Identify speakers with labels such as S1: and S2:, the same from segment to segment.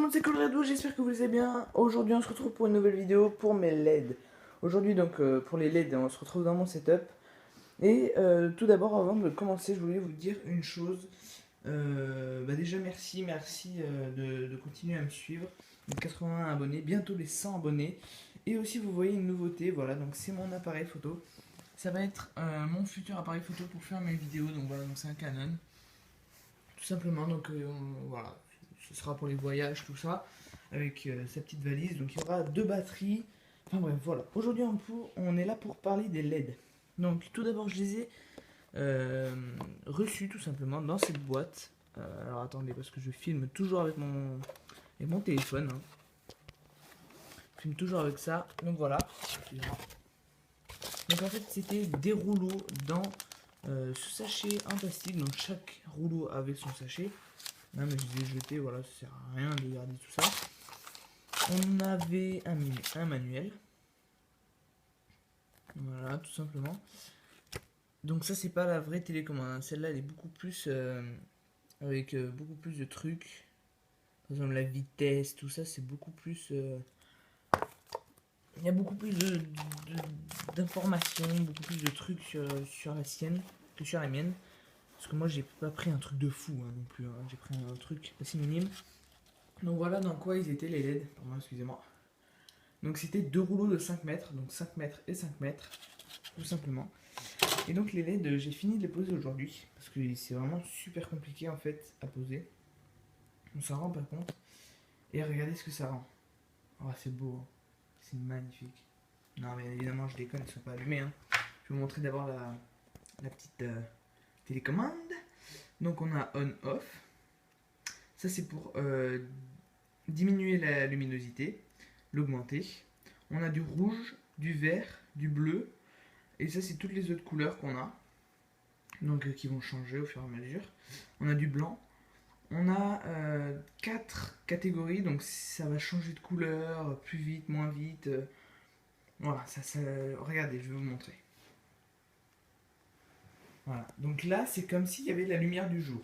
S1: monde, c'est Colorado, j'espère que vous allez bien. Aujourd'hui on se retrouve pour une nouvelle vidéo pour mes LED. Aujourd'hui donc pour les LED on se retrouve dans mon setup. Et tout d'abord avant de commencer je voulais vous dire une chose. Déjà merci de continuer à me suivre. Donc 81 abonnés, bientôt les 100 abonnés. Et aussi vous voyez une nouveauté, voilà donc c'est mon appareil photo. Ça va être mon futur appareil photo pour faire mes vidéos, donc voilà donc c'est un Canon. Tout simplement donc voilà. Ce sera pour les voyages, tout ça, avec sa petite valise. Donc il y aura 2 batteries. Enfin bref, voilà. Aujourd'hui, on est là pour parler des LED. Donc tout d'abord, je les ai reçus tout simplement dans cette boîte. Alors attendez, parce que je filme toujours avec mon téléphone. Hein. Je filme toujours avec ça. Donc voilà. Donc en fait, c'était des rouleaux dans ce sachet en plastique. Donc chaque rouleau avait son sachet. Non mais je les ai jetés, voilà, ça sert à rien de garder tout ça. On avait un manuel. Voilà, tout simplement. Donc ça c'est pas la vraie télécommande, hein. Celle-là elle est beaucoup plus avec beaucoup plus de trucs. Par exemple la vitesse, tout ça c'est beaucoup plus... Il y a beaucoup plus d'informations, beaucoup plus de trucs sur la sienne que sur la mienne. Parce que moi j'ai pas pris un truc de fou hein, non plus, hein. J'ai pris un truc assez minime. Donc voilà dans quoi ils étaient les LED, pardon excusez-moi. Donc c'était 2 rouleaux de 5 mètres, donc 5 mètres et 5 mètres, tout simplement. Et donc les LED j'ai fini de les poser aujourd'hui, parce que c'est vraiment super compliqué en fait à poser. On s'en rend pas compte. Et regardez ce que ça rend. Oh c'est beau, hein. C'est magnifique. Non mais évidemment je déconne, ils sont pas allumés. Hein. Je vais vous montrer d'abord la petite télécommande. Donc on a on-off. Ça c'est pour diminuer la luminosité, l'augmenter. On a du rouge, du vert, du bleu. Et ça c'est toutes les autres couleurs qu'on a. Donc qui vont changer au fur et à mesure. On a du blanc. On a 4 catégories, donc ça va changer de couleur, plus vite, moins vite. Voilà, regardez, je vais vous montrer. Voilà, donc là c'est comme s'il y avait la lumière du jour.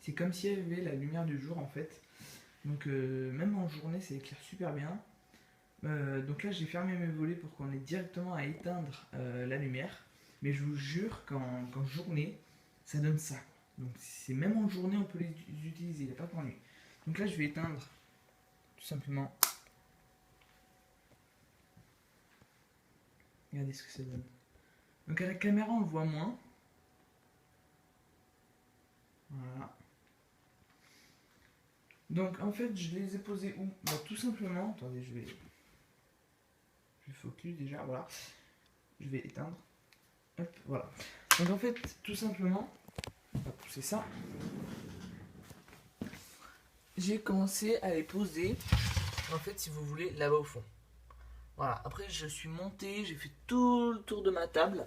S1: C'est comme s'il y avait la lumière du jour en fait. Donc même en journée ça éclaire super bien. Donc là j'ai fermé mes volets pour qu'on ait directement à éteindre la lumière. Mais je vous jure qu'en journée ça donne ça. Donc c'est même en journée on peut les utiliser, il n'y a pas qu'en nuit. Donc là je vais éteindre tout simplement. Regardez ce que ça donne. Donc à la caméra on le voit moins. Voilà. Donc en fait je les ai posés où? Bah, tout simplement, attendez je vais focus déjà, voilà. Je vais éteindre. Hop, voilà. Donc en fait tout simplement, on va pousser ça. J'ai commencé à les poser, en fait si vous voulez, là-bas au fond. Voilà, après je suis monté, j'ai fait tout le tour de ma table.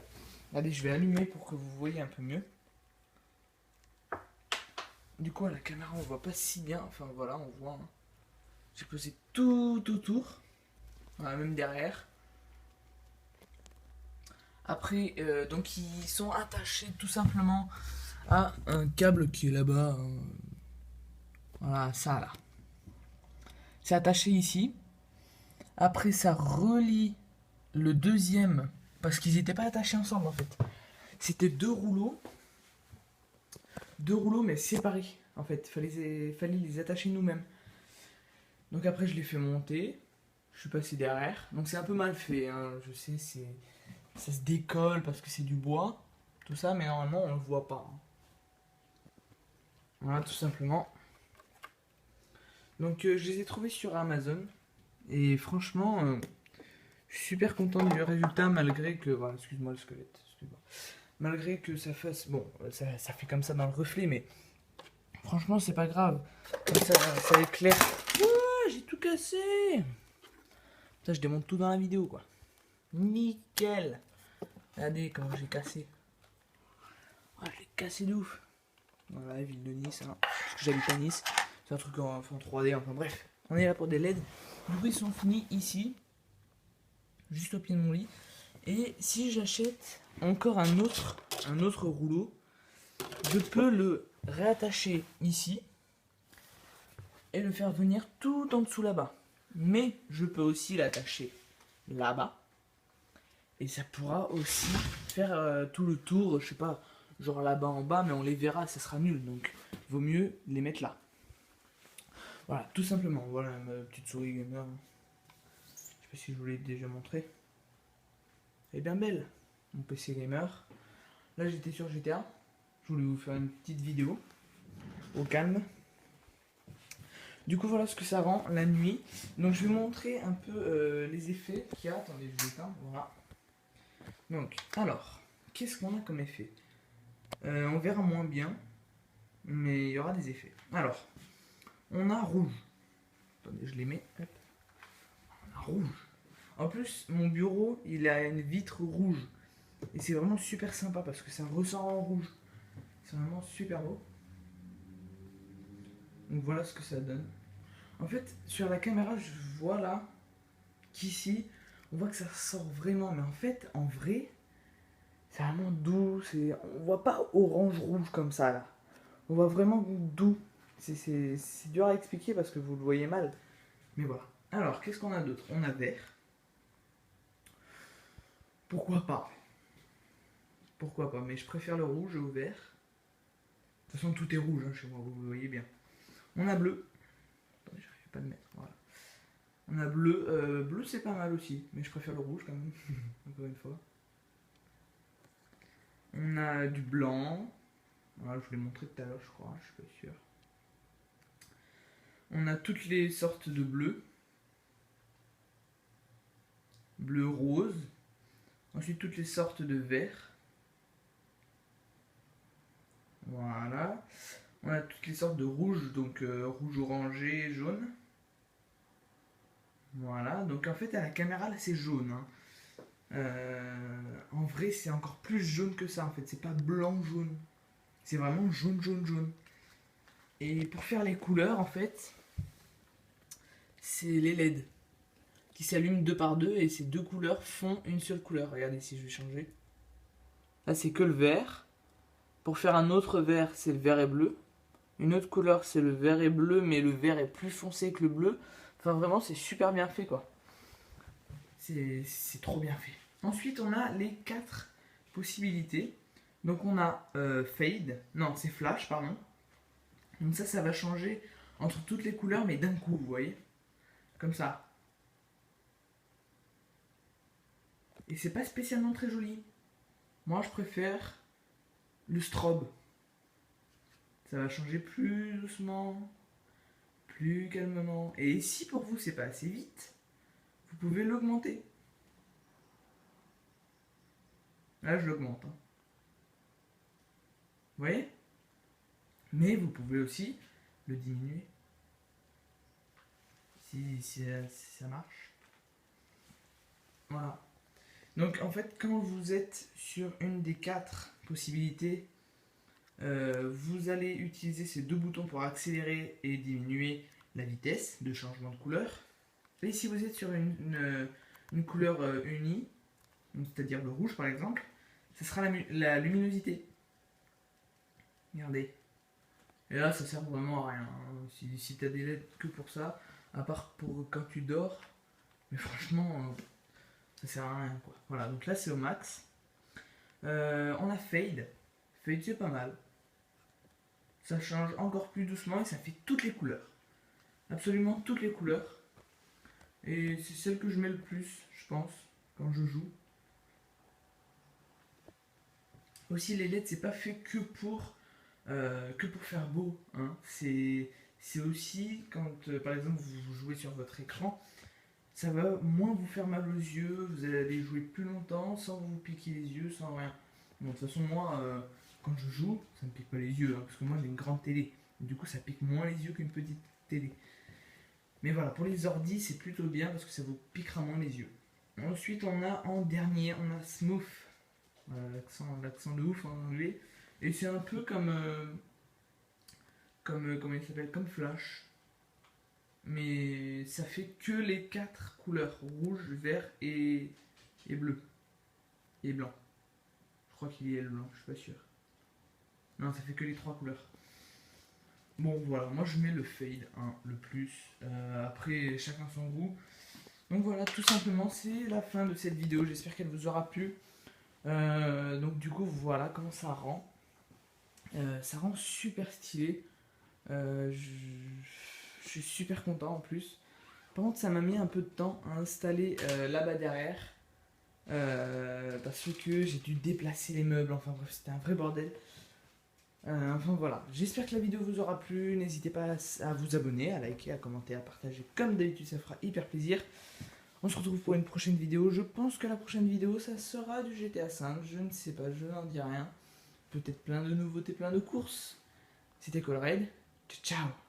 S1: Allez, je vais allumer pour que vous voyez un peu mieux. Du coup à la caméra on voit pas si bien, enfin voilà on voit. Hein. J'ai posé tout autour, voilà, même derrière. Après, donc ils sont attachés tout simplement à un câble qui est là-bas. Hein. Voilà, ça là. C'est attaché ici. Après ça relie le deuxième, parce qu'ils n'étaient pas attachés ensemble en fait. C'était 2 rouleaux mais séparés en fait. Fallait les attacher nous-mêmes. Donc après je les fais monter. Je suis passé derrière. Donc c'est un peu mal fait. Hein. Je sais, ça se décolle parce que c'est du bois. Tout ça, mais normalement on le voit pas. Hein. Voilà, tout simplement. Donc je les ai trouvés sur Amazon. Et franchement, je suis super content du résultat malgré que... Voilà, excuse-moi le squelette. Excuse-moi. Malgré que ça fasse... Bon, ça fait comme ça dans le reflet, mais... Franchement, c'est pas grave. Comme ça éclaire. Ouah, j'ai tout cassé. Ça, je démonte tout dans la vidéo, quoi. Nickel. Regardez comment j'ai cassé. Oh, je l'ai cassé de ouf. Voilà, ville de Nice, hein. Parce que j'habite à Nice. C'est un truc en 3D, enfin bref. On est là pour des LED. Du coup, ils sont finis ici. Juste au pied de mon lit. Et si j'achète encore un autre rouleau, je peux le réattacher ici. et le faire venir tout en dessous là-bas. Mais je peux aussi l'attacher là-bas. Et ça pourra aussi faire tout le tour, je sais pas, genre là-bas en bas, mais on les verra, ça sera nul. Donc, vaut mieux les mettre là. Voilà, tout simplement. Voilà ma petite souris gamer. Je sais pas si je vous l'ai déjà montré. Elle est bien belle, mon PC gamer. Là, j'étais sur GTA. Je voulais vous faire une petite vidéo. Au calme. Du coup, voilà ce que ça rend la nuit. Donc, je vais vous montrer un peu les effets qu'il y a. Attendez, je vais éteindre. Voilà. Donc, alors, qu'est-ce qu'on a comme effet? On verra moins bien, mais il y aura des effets. Alors, on a rouge. Attendez, je les mets. Hop. On a rouge. En plus, mon bureau, il a une vitre rouge. Et c'est vraiment super sympa parce que ça ressort en rouge. C'est vraiment super beau. Donc voilà ce que ça donne. En fait, sur la caméra, je vois là qu'ici, on voit que ça sort vraiment. Mais en fait, en vrai, c'est vraiment doux. On voit pas orange-rouge comme ça là. On voit vraiment doux. C'est dur à expliquer parce que vous le voyez mal. Mais voilà. Alors, qu'est-ce qu'on a d'autre? On a vert. Pourquoi pas? Pourquoi pas? Mais je préfère le rouge au vert. De toute façon, tout est rouge hein, chez moi, vous le voyez bien. On a bleu. Attendez, j'arrive pas à le mettre. Voilà. On a bleu. Bleu, c'est pas mal aussi. Mais je préfère le rouge quand même. Encore une fois. On a du blanc. Voilà, je vous l'ai montré tout à l'heure, je crois. Je suis pas sûr. On a toutes les sortes de bleu. Bleu rose. Ensuite, toutes les sortes de vert. Voilà. On a toutes les sortes de rouge, donc rouge orangé, jaune. Voilà. Donc en fait, à la caméra, là, c'est jaune. Hein. En vrai, c'est encore plus jaune que ça. En fait, c'est pas blanc-jaune. C'est vraiment jaune, jaune, jaune. Et pour faire les couleurs, en fait, c'est les LED qui s'allument deux par deux et ces deux couleurs font une seule couleur. Regardez si je vais changer. Là, c'est que le vert. Pour faire un autre vert, c'est le vert et bleu. Une autre couleur, c'est le vert et bleu, mais le vert est plus foncé que le bleu. Enfin, vraiment, c'est super bien fait, quoi. C'est trop bien fait. Ensuite, on a les 4 possibilités. Donc, on a fade. Non, c'est flash, pardon. Donc ça va changer entre toutes les couleurs, mais d'un coup, vous voyez. Comme ça. Et c'est pas spécialement très joli. Moi, je préfère le strobe. Ça va changer plus doucement, plus calmement. Et si pour vous, c'est pas assez vite, vous pouvez l'augmenter. Là, je l'augmente. Hein. Vous voyez? Mais vous pouvez aussi le diminuer. Si ça marche. Voilà. Donc en fait, quand vous êtes sur une des 4 possibilités, vous allez utiliser ces deux boutons pour accélérer et diminuer la vitesse de changement de couleur. Et si vous êtes sur une couleur unie, c'est-à-dire le rouge par exemple, ce sera la luminosité. Regardez. Et là, ça sert vraiment à rien. Hein. Si tu as des LED que pour ça, à part pour quand tu dors, mais franchement, ça sert à rien quoi. Voilà, donc là c'est au max. On a fade. Fade c'est pas mal. Ça change encore plus doucement et ça fait toutes les couleurs. Absolument toutes les couleurs. Et c'est celle que je mets le plus, je pense, quand je joue. Aussi les LED c'est pas fait que pour faire beau. Hein. C'est aussi quand par exemple vous jouez sur votre écran, ça va moins vous faire mal aux yeux, vous allez jouer plus longtemps sans vous piquer les yeux, sans rien. Bon, de toute façon moi quand je joue, ça me pique pas les yeux, hein, parce que moi j'ai une grande télé. Du coup ça pique moins les yeux qu'une petite télé. Mais voilà, pour les ordis c'est plutôt bien parce que ça vous piquera moins les yeux. Ensuite on a en dernier, on a smooth. Voilà, l'accent de ouf en anglais. Et c'est un peu comment il s'appelle, comme Flash. Mais ça fait que les 4 couleurs, rouge, vert et bleu. Et blanc. Je crois qu'il y a le blanc, je suis pas sûr. Non, ça fait que les 3 couleurs. Bon voilà, moi je mets le fade, hein, le plus. Après, chacun son goût. Donc voilà, tout simplement, c'est la fin de cette vidéo. J'espère qu'elle vous aura plu. Donc du coup, voilà comment ça rend. Ça rend super stylé. Je suis super content en plus. Par contre, ça m'a mis un peu de temps à installer là-bas derrière. Parce que j'ai dû déplacer les meubles. Enfin bref, c'était un vrai bordel. Enfin voilà, j'espère que la vidéo vous aura plu. N'hésitez pas à vous abonner, à liker, à commenter, à partager. Comme d'habitude, ça fera hyper plaisir. On se retrouve pour une prochaine vidéo. Je pense que la prochaine vidéo, ça sera du GTA V. Je ne sais pas, je n'en dis rien. Peut-être plein de nouveautés, plein de courses. C'était Colraid. Ciao, ciao.